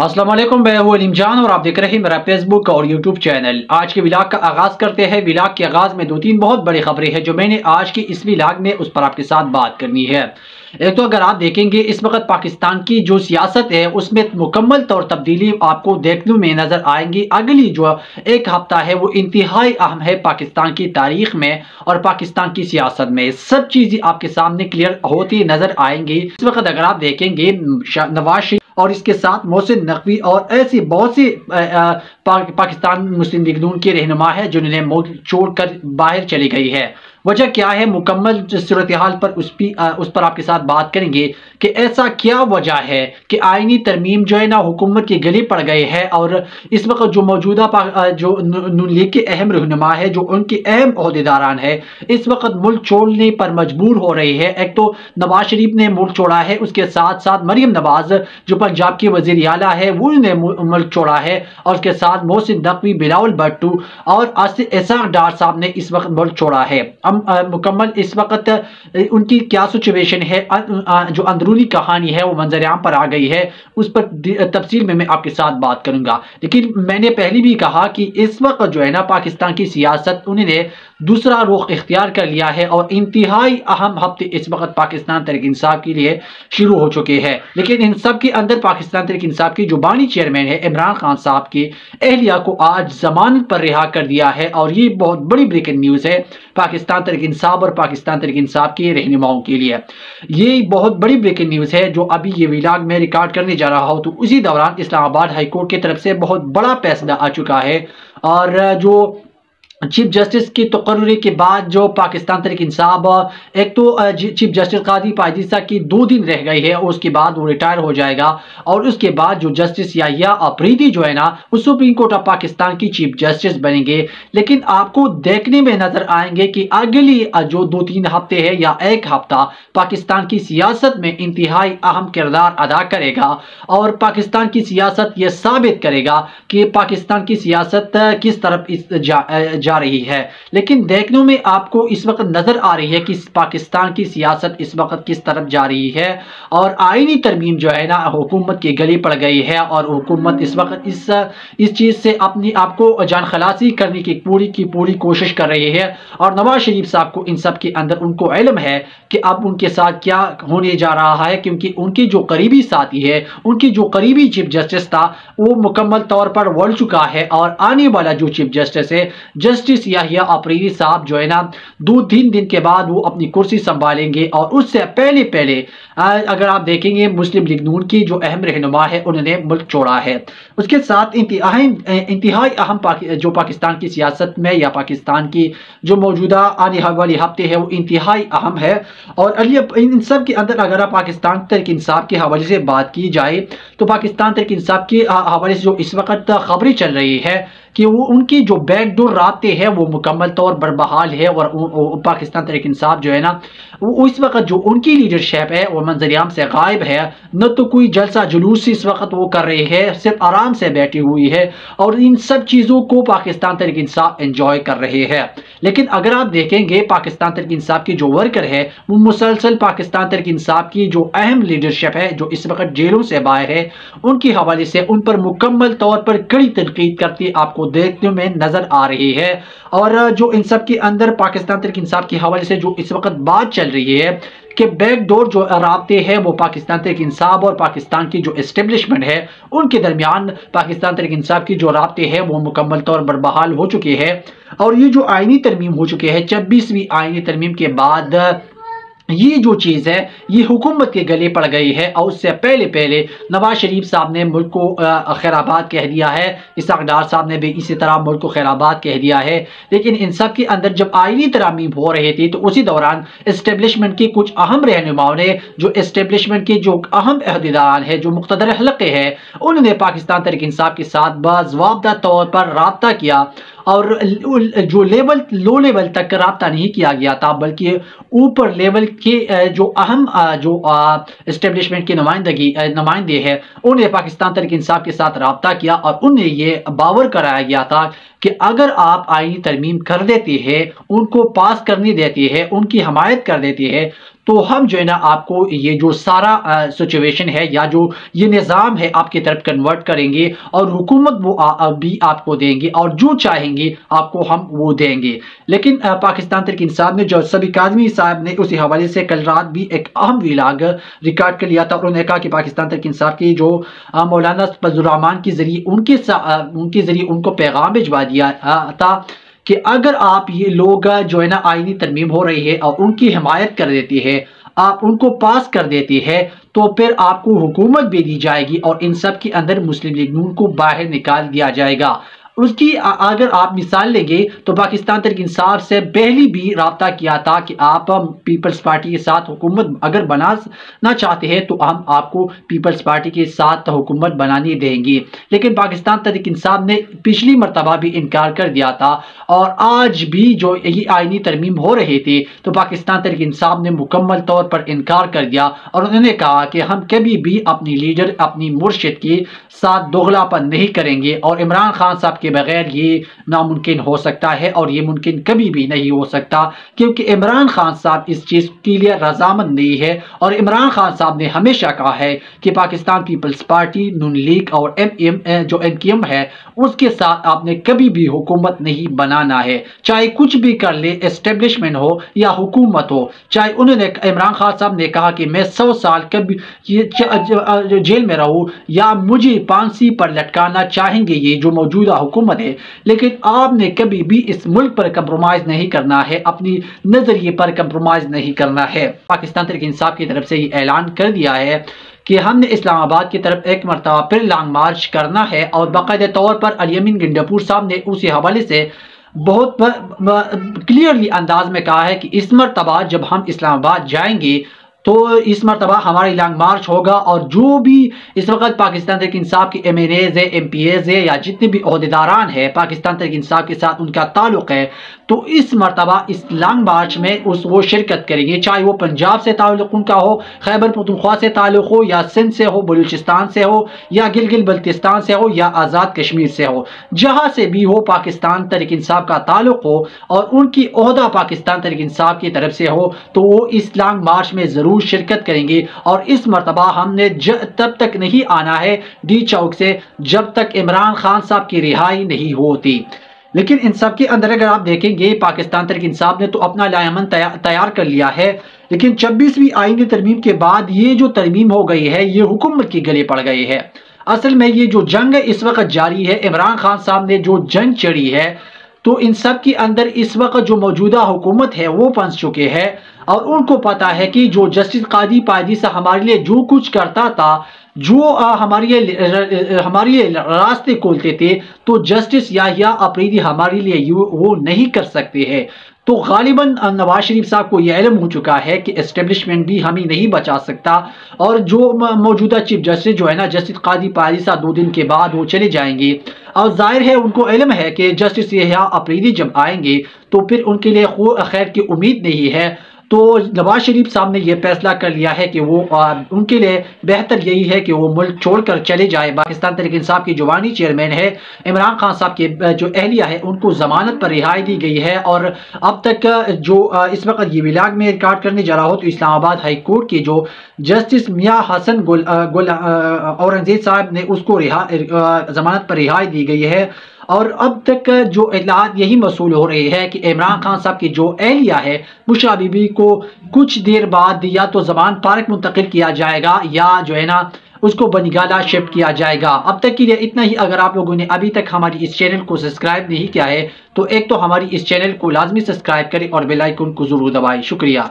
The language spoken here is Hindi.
अस्सलाम वालेकुम, मैं हूं अलीम जान और आप देख रहे हैं मेरा फेसबुक और यूट्यूब चैनल। आज के व्लॉग का आगाज करते हैं। व्लॉग के आगाज में दो तीन बहुत बड़ी खबरें हैं जो मैंने आज की इस व्लॉग में उस पर आपके साथ बात करनी है। एक तो अगर आप देखेंगे इस वक्त पाकिस्तान की जो सियासत है उसमें मुकम्मल तौर तब्दीली आपको देखने में नजर आएंगी। अगली जो एक हफ्ता है वो इंतहाई अहम है पाकिस्तान की तारीख में और पाकिस्तान की सियासत में। सब चीजें आपके सामने क्लियर होती नजर आएंगी। इस वक्त अगर आप देखेंगे नवाज शरीफ और इसके साथ मोहसिन नकवी और ऐसी बहुत सी पाकिस्तान मुस्लिम लीग नून की रहनुमा है जिन्होंने मुल्क छोड़कर बाहर चली गई है। वजह क्या है, मुकम्मल सूरत हाल पर उस पर आपके साथ बात करेंगे कि ऐसा क्या वजह है कि आईनी तरमीम जो है ना हुकूमत की गली पड़ गई है और इस वक्त जो मौजूदा जो नून लीग के अहम रहनुमा है, जो उनके अहम ओहदेदारान है, इस वक्त मुल्क छोड़ने पर मजबूर हो रही है। एक तो नवाज शरीफ ने मुल्क छोड़ा है, उसके साथ साथ मरियम नवाज जो पंजाब की वजीर आला है वो ने मुल्क छोड़ा है और उसके साथ मोहसिन नकवी, बिलावल भट्टू और इसहाक डार साहब ने इस वक्त मुल्क छोड़ा है। मुकम्मल इस वक्त उनकी क्या सिचुएशन है, जो अंदरूनी कहानी है वो मंजर-ए-आम पर आ गई है, उस पर तफसील में मैं आपके साथ बात करूंगा। लेकिन मैंने पहले भी कहा कि इस वक्त जो है ना पाकिस्तान की सियासत उन्होंने दूसरा रुख इख्तियार कर लिया है और इंतहाई अहम हफ्ते इस वक्त पाकिस्तान तहरीक इंसाफ के लिए शुरू हो चुके हैं। लेकिन इन सब के अंदर पाकिस्तान तहरीक इंसाफ की जो बानी चेयरमैन है इमरान खान साहब की एहलिया को आज जमानत पर रिहा कर दिया है और ये बहुत बड़ी ब्रेकिंग न्यूज है पाकिस्तान तहरीक इंसाफ और पाकिस्तान तहरीक इंसाफ के रहनुमाओं के लिए। ये बहुत बड़ी ब्रेकिंग न्यूज है जो अभी ये व्लॉग में रिकॉर्ड करने जा रहा हूं, तो उसी दौरान इस्लामाबाद हाईकोर्ट की तरफ से बहुत बड़ा फैसला आ चुका है और जो चीफ जस्टिस की तकर्री के बाद जो पाकिस्तान तहरीक इंसाफ एक तो चीफ जस्टिस काजी पायदीसा की 2 दिन रह गई है और उसके बाद वो रिटायर हो जाएगा और उसके बाद जो जस्टिस याहिया अफरीदी जो है ना वो सुप्रीम कोर्ट ऑफ पाकिस्तान की चीफ जस्टिस बनेंगे। लेकिन आपको देखने में नजर आएंगे कि अगली जो 2-3 हफ्ते है या एक हफ्ता पाकिस्तान की सियासत में इंतहाई अहम किरदार अदा करेगा और पाकिस्तान की सियासत यह साबित करेगा कि पाकिस्तान की सियासत किस तरफ जा रही है। लेकिन देखने में आपको इस वक्त नजर आ रही है कि पाकिस्तान की सियासत इस वक्त किस तरफ जा रही है और आईनी तरमीम जो है ना हुकूमत की गली पड़ गई है और हुकूमत इस वक्त इस चीज से अपनी आपको जान खलासी करने की पूरी कोशिश कर रही है और नवाज शरीफ साहब को इन सब के अंदर उनको इल्म है कि अब उनके साथ क्या होने जा रहा है, क्योंकि उनकी जो करीबी साथी है, उनकी जो करीबी चीफ जस्टिस था वो मुकम्मल तौर पर बढ़ चुका है और आने वाला जो चीफ जस्टिस है जस्टिस याहिया अफरीदी साहब जो है ना 2-3 दिन के बाद वो अपनी कुर्सी संभालेंगे और उससे पहले अगर आप देखेंगे मुस्लिम लीग नून की जो अहम रहनुमा है उन्होंने मुल्क छोड़ा है। उसके साथ इंतहाई अहम जो पाकिस्तान की सियासत में या पाकिस्तान की जो मौजूदा आने वाली हफ्ते है वो इंतहाई अहम है और इन सब के अंदर अगर आप पाकिस्तान तहरीक इंसाफ के हवाले से बात की जाए तो पाकिस्तान तहरीक इंसाफ के हवाले से जो इस वक्त खबरें चल रही है कि वो उनकी जो बैकडोर रास्ते हैं वो मुकम्मल तौर पर बहाल है और पाकिस्तान तहरीक इंसाफ जो है ना वो इस वक्त जो उनकी लीडरशिप है वो मंजर-ए-आम से गायब है। न तो कोई जलसा जुलूस इस वक्त वो कर रही है, सिर्फ आराम से बैठी हुई है और इन सब चीज़ों को पाकिस्तान तहरीक इंसाफ एंजॉय कर रहे हैं। लेकिन अगर आप देखेंगे पाकिस्तान तहरीक इंसाफ की जो वर्कर है वो मुसलसल पाकिस्तान तहरीक इंसाफ की जो अहम लीडरशिप है जो इस वक्त जेलों से बाहर है उनके हवाले से उन पर मुकम्मल तौर पर कड़ी तनकीद करती आपको देखने में नजर आ रही है। और जो इन सब के अंदर पाकिस्तान तहरीक इंसाफ के हवाले से जो इस वक्त बात चल रही है कि बैकडोर जो राब्ते हैं वो पाकिस्तान तहरीक इंसाफ और पाकिस्तान की जो एस्टेब्लिशमेंट है उनके दरमियान पाकिस्तान तहरीक इंसाफ की जो राब्ते हैं वो मुकम्मल तौर पर बहाल हो चुके हैं और ये जो आईनी तरमीम हो चुके हैं 26वीं आईनी तरमीम के बाद ये जो चीज़ है ये हुकूमत के गले पड़ गई है और उससे पहले नवाज शरीफ साहब ने मुल्क को खैराबाद कह दिया है, इसहाक डार साहब ने भी इसी तरह मुल्क को खैराबाद कह दिया है। लेकिन इन सब के अंदर जब आईनी तरमीम हो रही थी तो उसी दौरान इस्टेब्लिशमेंट की कुछ अहम रहनुमाओं ने जो इस्टेब्लिशमेंट के जो अहम अहदेदारान है जो मुख्तदर हलक़े है उन्होंने पाकिस्तान तहरीक इंसाफ के साथ बाज़ाब्ता तौर पर रब्ता किया और जो लो लेवल तक रब्ता नहीं किया गया था बल्कि ऊपर लेवल के जो अहम जो इस्टेब्लिशमेंट के नुमाइंदे हैं उन्हें पाकिस्तान तहरीक इंसाफ के साथ रब्ता किया और उन्हें ये बावर कराया गया था कि अगर आप आईनी तरमीम कर देते हैं, उनको पास करने देते हैं, उनकी हमायत कर देते हैं तो हम जो है ना आपको ये जो सारा सिचुएशन है या जो ये निज़ाम है आपकी तरफ कन्वर्ट करेंगे और हुकूमत वो भी आपको देंगे और जो चाहेंगे आपको हम वो देंगे। लेकिन पाकिस्तान तहरीक इंसाफ ने जो सभी काज़मी साहब ने उसी हवाले से कल रात भी एक अहम व्लॉग रिकॉर्ड कर लिया था और उन्होंने कहा कि पाकिस्तान तहरीक इंसाफ की जो मौलाना फजलुर रहमान के जरिए उनके जरिए उनको पैगाम भिजवा दिया था कि अगर आप ये लोग जो है ना आईनी तरमीम हो रही है और उनकी हिमायत कर देती है, आप उनको पास कर देती है, तो फिर आपको हुकूमत भी दी जाएगी और इन सब के अंदर मुस्लिम लीग नून को बाहर निकाल दिया जाएगा। उसकी अगर आप मिसाल लेंगे तो पाकिस्तान तहरीक इंसाफ से पहले भी राब्ता किया था कि आप पीपल्स पार्टी के साथ हुकूमत अगर बनाना चाहते हैं तो हम आपको पीपल्स पार्टी के साथ हुकूमत बनाने देंगे, लेकिन पाकिस्तान तहरीक इंसाफ ने पिछली मरतबा भी इनकार कर दिया था और आज भी जो ये आईनी तरमीम हो रहे थे तो पाकिस्तान तहरीक इंसाफ ने मुकम्मल तौर पर इनकार कर दिया और उन्होंने कहा कि हम कभी भी अपनी लीडर अपनी मुर्शिद के साथ दोगलापन नहीं करेंगे और इमरान खान साहब के बगैर ये नामुमकिन हो सकता है और ये मुमकिन कभी भी नहीं हो सकता, क्योंकि इमरान खान साहब इस चीज़ के लिए रजामंद नहीं है और इमरान खान साहब ने हमेशा कहा है कि पाकिस्तान पीपल्स पार्टी, नून लीग और जो एमकेएम है उसके साथ आपने कभी भी हुकूमत नहीं बनाना है, चाहे कुछ भी कर ले, एस्टेब्लिशमेंट हो या हुकूमत हो। चाहे उन्होंने इमरान खान साहब ने कहा कि मैं 100 साल कभी जेल में रहूं या मुझे फांसी पर लटकाना चाहेंगे ये जो मौजूदा हुकूमत है, लेकिन आपने कभी भी इस मुल्क पर कंप्रोमाइज नहीं करना है, अपनी नजरिए पर कंप्रोमाइज नहीं करना है। पाकिस्तान तहरीक इंसाफ की तरफ से ये ऐलान कर दिया है कि हमने इस्लामाबाद की तरफ एक मरतबा फिर लॉन्ग मार्च करना है और बाकायदा तौर पर अल-यमीन गिंडापुर साहब ने उसी हवाले से बहुत क्लियरली अंदाज में कहा है कि इस मरतबा जब हम इस्लामाबाद जाएंगे तो इस मरतबा हमारी लॉन्ग मार्च होगा और जो भी इस वक्त पाकिस्तान तहरीक इंसाफ के MNAs है, MPAs है या जितने भी ओहदेदारान है पाकिस्तान तहरीक इंसाफ के साथ उनका ताल्लुक है, तो इस मरतबा इस लॉन्ग मार्च में वो शिरकत करेंगे, चाहे वो पंजाब से ताल्लुक उनका हो, खैबर पख्तूनख्वा से ताल्लुक हो या सिंध से हो, बलूचिस्तान से हो या गिलगित बल्तिस्तान से हो या आज़ाद कश्मीर से हो, जहाँ से भी हो पाकिस्तान तहरीक इंसाफ का ताल्लुक हो और उनकी ओहदा पाकिस्तान तहरीक इंसाफ की तरफ से हो तो वो इस लॉन्ग मार्च में ज़रूर शिरकत करेंगे। और इस मरतबा हमने तब तक नहीं आना है डी चौक से जब तक इमरान खान साहब की रिहाई नहीं होती। लेकिन इन सब के अंदर अगर आप देखेंगे पाकिस्तान तहरीक इंसाफ ने तो अपना लायमन तैयार कर लिया है, लेकिन 26वीं आईनी तरमीम के बाद ये जो तरमीम हो गई है ये हुकूमत के गले पड़ गई है। असल में ये जो जंग इस वक्त जारी है, इमरान खान साहब ने जो जंग छेड़ी है, तो इन सब के अंदर इस वक्त जो मौजूदा हुकूमत है वो फंस चुके हैं और उनको पता है कि जो जस्टिस कादी पायदी साहब हमारे लिए जो कुछ करता था, जो हमारे लिए रास्ते खोलते थे, तो जस्टिस याहिया अफरीदी हमारे लिए वो नहीं कर सकते हैं। तो गालिबन नवाज शरीफ साहब को यह इल्म हो चुका है कि एस्टेब्लिशमेंट भी हमें नहीं बचा सकता और जो मौजूदा चीफ जस्टिस जो है ना जस्टिस कादी पायदी साहब 2 दिन के बाद वो चले जाएंगे और जाहिर है उनको इल्म है कि जस्टिस याहिया अफरीदी जब आएंगे तो फिर उनके लिए खैर की उम्मीद नहीं है। तो नवाज शरीफ साहब ने यह फैसला कर लिया है कि वो उनके लिए बेहतर यही है कि वो मुल्क छोड़कर चले जाए। पाकिस्तान तहरीक इंसाफ की जुबानी चेयरमैन है इमरान खान साहब के जो अहलिया है उनको जमानत पर रिहाई दी गई है और अब तक जो इस वक्त ये व्लॉग में रिकॉर्ड करने जा रहा हो तो इस्लामाबाद हाई कोर्ट के जो जस्टिस मियां हसन औरंगजेब साहब ने उसको जमानत पर रिहाई दी गई है। और अब तक जो इतलात यही मसूल हो रही है कि इमरान खान साहब की जो एहलिया है बुशरा बीबी को कुछ देर बाद या तो ज़मान पार्क मुंतकिल किया जाएगा या जो है ना उसको बनिगाला शिफ्ट किया जाएगा। अब तक के लिए इतना ही। अगर आप लोगों ने अभी तक हमारी इस चैनल को सब्सक्राइब नहीं किया है तो एक तो हमारी इस चैनल को लाजमी सब्सक्राइब करें और बेल आइकन को जरूर दबाएं। शुक्रिया।